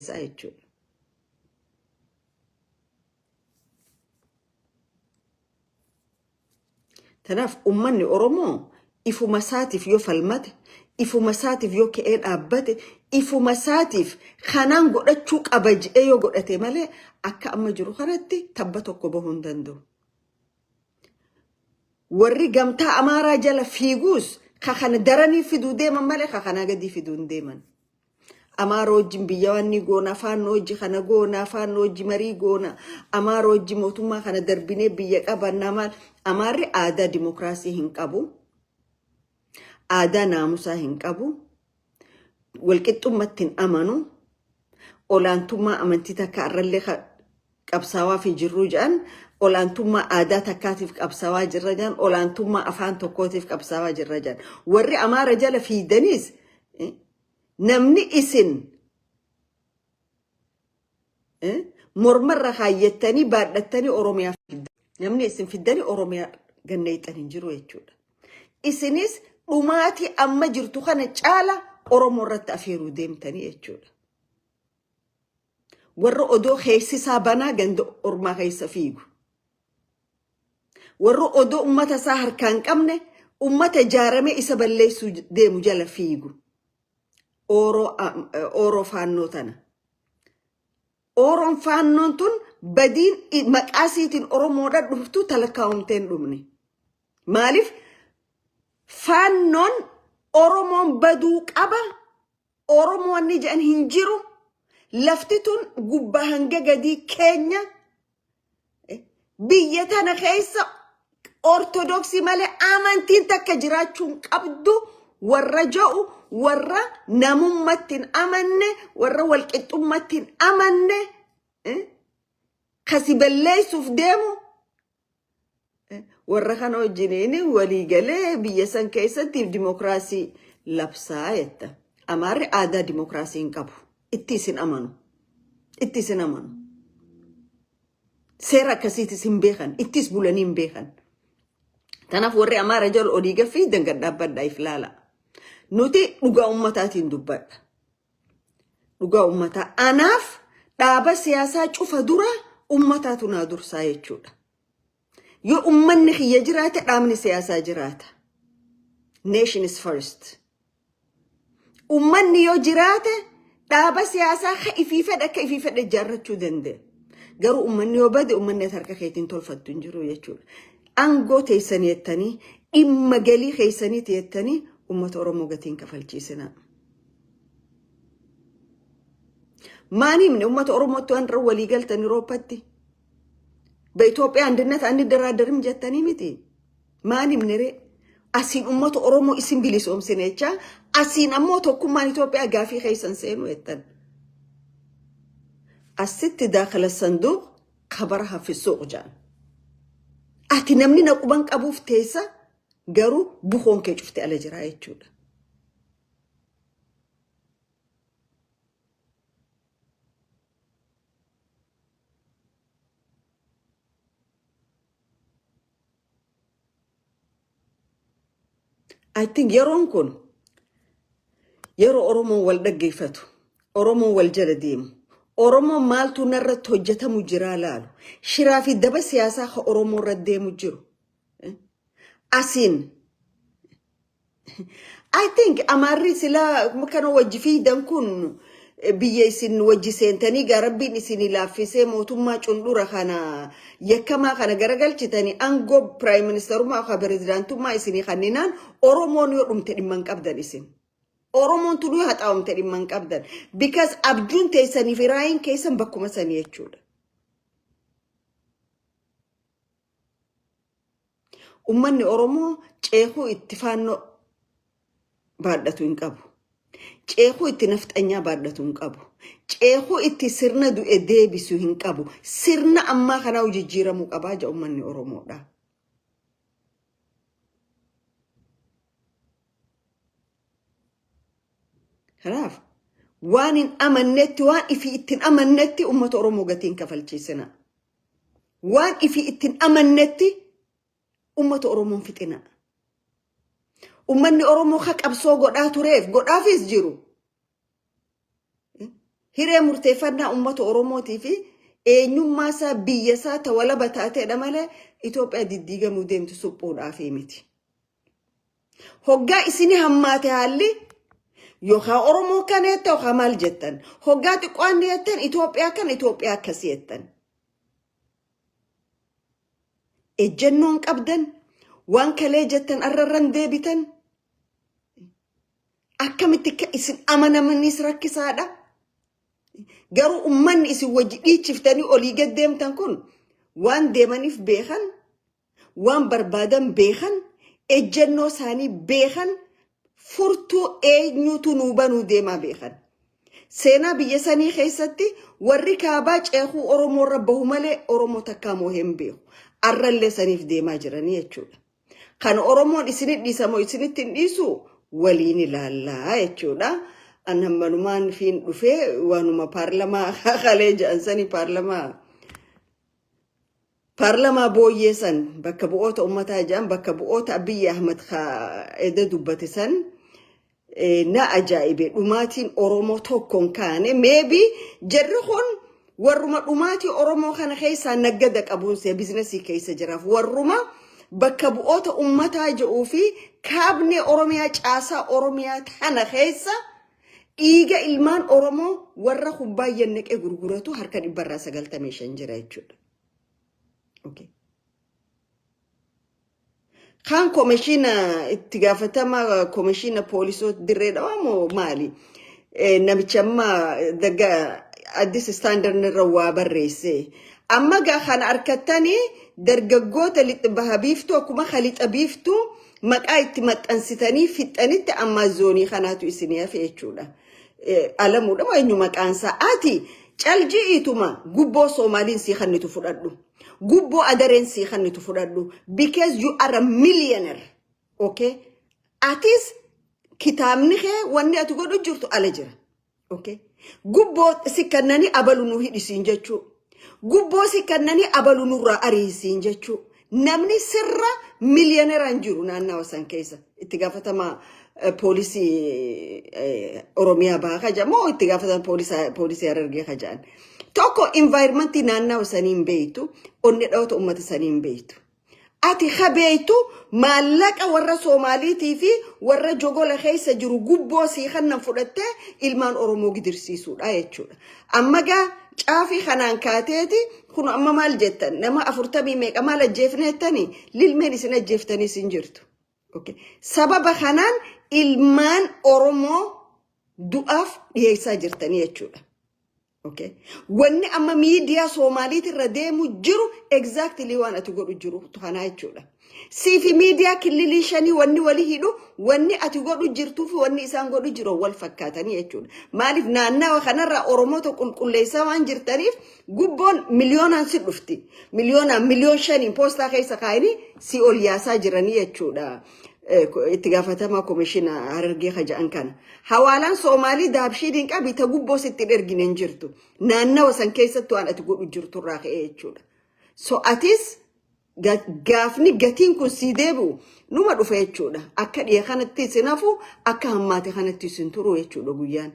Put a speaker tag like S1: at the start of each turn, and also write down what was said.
S1: jechuudha. Tanaaf ummanni Oromoo ifuma isaatiif yoo falmate, ifuma isaatiif yoo ka'ee dhaabbate, ifuma isaatiif kanaan godhachuu qaba jedhee yoo godhate malee akka amma jiru kanatti tabba tokko bahuu hin danda'u. Warri gamtaa Amaaraa jala fiiguus kana daranii fiduu deeman malee kana gadi fiduu hin deeman. Amaara wajjin biyya wanni goona, faannoo wajji kana goona, faannoo wajji marii goona, Amaara wajji mootummaa kana darbinee biyya qabanna maal. Amaarri aadaa dimokiraasii hin qabu, aadaa naamusaa hin qabu, walqixxummatti hin amanu, olaantummaa amantii takka irrallee qabsaawaa fi jirruu jedhan, olaantummaa aadaa takkaatiif qabsaawaa jirra jedhan, olaantummaa afaan tokkootiif qabsaawaa jirra jedhan. Warri Amaara jala fiidaniis namni isin mormarra kaayyattanii baadhattanii Oromiyaa namni isin fiddanii Oromiyaa ganneeyxan hin jiru jechuudha. Isinis dhumaatii amma jirtu kana caala Oromoo irratti afeeruu deemtanii jechuudha. Warra odoo keessisaa banaa ganda ormaa keessa fiigu. Warra odoo ummata isaa harkaan qabne ummata ijaarame isa balleessuu deemu jala fiigu. Oro faannoo tana. Oroon faannoon tun badiin maqaasiitiin Oromoodha dhuftu talakkaa'umteen dhumne. Maaliif faannoon Oromoon baduu qaba, Oromoon ni jedhan hin jiru, lafti tun gubbaa hanga gadii keenya biyya tana keessa ortodoksii malee amantiin takka jiraachuun qabdu warra ja'u, warra namummattiin amanne, warra walqixxummattiin amanne, kasi balleessuuf deemu, warra kana wajjiniin walii galee biyya san keessatti dimokiraasii labsaa jetta. Amaarri aadaa dimokiraasii hin qabu. Itti isin amanu. Itti isin amanu. Seera akkasiitis hin beekan. Ittis bulanii hin beekan. Tanaaf warri Amaara jala olii gaffii dangan dhaabbadhaa if laala. Nuti dhugaa ummataatiin dubbadha. Dhugaa ummataa. Anaaf dhaaba siyaasaa cufa dura ummataatu naa dursaa jechuudha. Yoo ummanni kiyya jiraate dhaabni siyaasaa jiraata. Nation is first. Ummanni yoo jiraate dhaaba siyaasaa ifii fedha ijaarrachuu danda'a. Garuu ummanni yoo bade ummanni harka keetiin tolfattu hin jiru jechuudha. Aangoo teessanii jettanii, dhimma galii keessanii jettanii ummata Oromoo gatiin kafalchiisina. Maaniimne ummata Oromootti waan irra walii galtan Yurooppatti? በኢትዮጵያ አንድነት አንደራደርም ጀተኒ ሚቲ ማንም ነሬ አሲን ኡመቱ ኦሮሞ ኢሲን ቢሊሶም ሲነቻ አሲን አሞ ተኩማን ኢትዮጵያ ጋፊ ኸይሰን ሰይኑ የተን አስት داخل الصندوق خبرها في السوق جان አቲ ነምኒ ነቁበን ቀቡፍ ቴሳ ገሩ ቡኾን ከጭፍቲ አለጅራ ይቹዳ I think yeroon kun yeroo Oromoon wal dhaggeeffatu, Oromoon wal jala deemu, Oromoon maaltu narratti hojjetamu jira laalu, shiraa fi daba siyaasaa ka Oromoo irratti deemu jiru. Asiin I think Amaarri silaa kana wajji fiidan kun biyya isin wajji seentanii garabbiin isin laaffisee mootummaa cundura kana yakkamaa kana garagalchitanii aangoo prime ministerummaa ka pirezidaantummaa isinii kanninaan Oromoon yoo dhumte dhimman qabdan isin. Oromoon tunuu haxaa'umte dhimman qabdan. Because abjuun teessanii fi raayin keessan bakkuma sanii jechuudha. Ummanni Oromoo ceekuu itti faannoo baadhatu hin qabu. Ceekuu itti nafxanyaa baadhatu hin qabu. Ceekuu itti sirna du'e deebisu hin qabu. Sirna ammaa kanaa jijjiiramuu qabaa jedha ummanni Oromoodha. Kanaaf waan hin amannetti waan ifii ittiin amannetti ummata Oromoo gatiin kafalchiisina. Waan ifii ittiin amannetti ummata Oromoon fixina. Ummanni Oromoo ka qabsoo godhaa tureef godhaafis jiru. hiree murteeffannaa uummata Oromootii fi eenyummaa isaa biyya isaa tawala bataateedha malee Itoophiyaa diddiigamuu deemtu suphuudhaaf miti. Hoggaa isini hammaate haalli yookaan Oromoo kan jettan yookaan maal jettan hoggaa xiqqoon jettan Itoophiyaa kan Itoophiyaa akkasii jettan. Ejjennoon qabdan waan kalee jettan arrarran deebitan akkamitti isin amanamanis rakkisaadha. Garuu ummanni isin wajji dhiichiftanii olii gad deemtan kun waan deemaniif beekan, waan barbaadan beekan, ejjennoo isaanii beekan, furtuu eenyutu nuu banuu deemaa beekan. Seenaa biyya sanii keessatti warri kaabaa ceekuu Oromoo irra bahu malee Oromoo takkaa moo hin beeku. Arrallee saniif deemaa jiranii jechuudha. Kan Oromoon isinit dhiisamoo isinitti hin dhiisu waliin ilaallaa jechuudha. An hammanumaan fiin dhufee waanuma paarlamaa kalee ja'ansanii paarlamaa booyyeessan bakka bu'oota ummataa ja'an bakka bu'oota Abiyyi Ahmad edda dubbate san na ajaa'ibe dhumaatiin Oromoo tokkoon kaane maybe jarri kun warruma dhumaatii Oromoo kana keessaa naggada qabuunsee biizinasii keessa jiraaf warruma bakka bu'oota ummataa jedhuu fi kaabne Oromiyaa caasaa Oromiyaa tana keessa dhiiga ilmaan Oromoo warra kubbaayyan naqee gurguratu harka 195 jira jechuudha. Okay. Kan komishina itti gaafatama komishina poolisoota dirreedha moo maali? Namicha amma daga addis standard irra waa barreesse. Amma gaa kana harkattanii dargaggoota lixa baha biiftuu akkuma khalixa biiftuu maqaa itti maxxansitanii fixanitti amma zoonii kanaatu isinii hafe jechuudha. Alamuudha moo eenyu maqaansaa ati calji'ituma gubboo Soomaaliin sii kannitu fudhadhu. Gubbo adareen sii kannitu fudhadhu because you are a millionaire. Okay? Atis kitaabni kee wanni ati godhu jirtu ala jira. Okay? Gubbo si kannani abalu nu hidhisiin jechuu. Gubbo si kannani abalu nurraa ariisiin jechuu. Namni sirra millionaire jiru naannawa san keessa. Itti gaafatama poolisii Oromiyaa baha jamoo itti gaafatama poolisii Harargee kajaan. Tokko environmentii naannawa saniin beeytu onni dhawata ummata saniin beeytu. Ati khabeeytu maallaqa warra Soomaaliitii fi warra jogola keessa jiru gubboo sii kannan fudhattee ilmaan Oromoo gidirsiisuudha jechuudha. Amma gaa caafii kanaan kaateeti kun amma maal jettan nama 40 meeqa maal ajjeefneettanii lilmeen isin ajjeeftanii sin jirtu. Okay. Sababa kanaan ilmaan Oromoo du'aaf dhiyeessaa jirtanii jechuudha. Okay. Wanni amma miidiyaa Soomaaliit irra deemu jiru exactly waan ati godhu jiru kanaa jechuudha. Siifi miidiyaa kililii shanii wanni wali hidhu wanni ati godhu jirtuuf wanni isaan godhu jiru wal fakkaatanii jechuudha. Maaliif naannawa kanarraa Oromoota qulqulleessaa waan jirtaniif gubboon miliyoonaan si dhufti. Miliyoon shaniin poostaa keessa kaayanii si ol yaasaa jiranii jechuudha. Itti gaafatama komishina Harargee kaja'an kana. Hawaalaan Soomaalii daabshiidin qabi ta gubboo sitti ergine hin jirtu. Naannawa san keessatti waan ati godhu jirtu irraa ka'ee jechuudha. So atis gaafni gatiin kun sii deebi'u numa dhufa jechuudha. Akka dhiya kanatti isin hafu akka hammaate kanatti isin turu jechuudha guyyaan.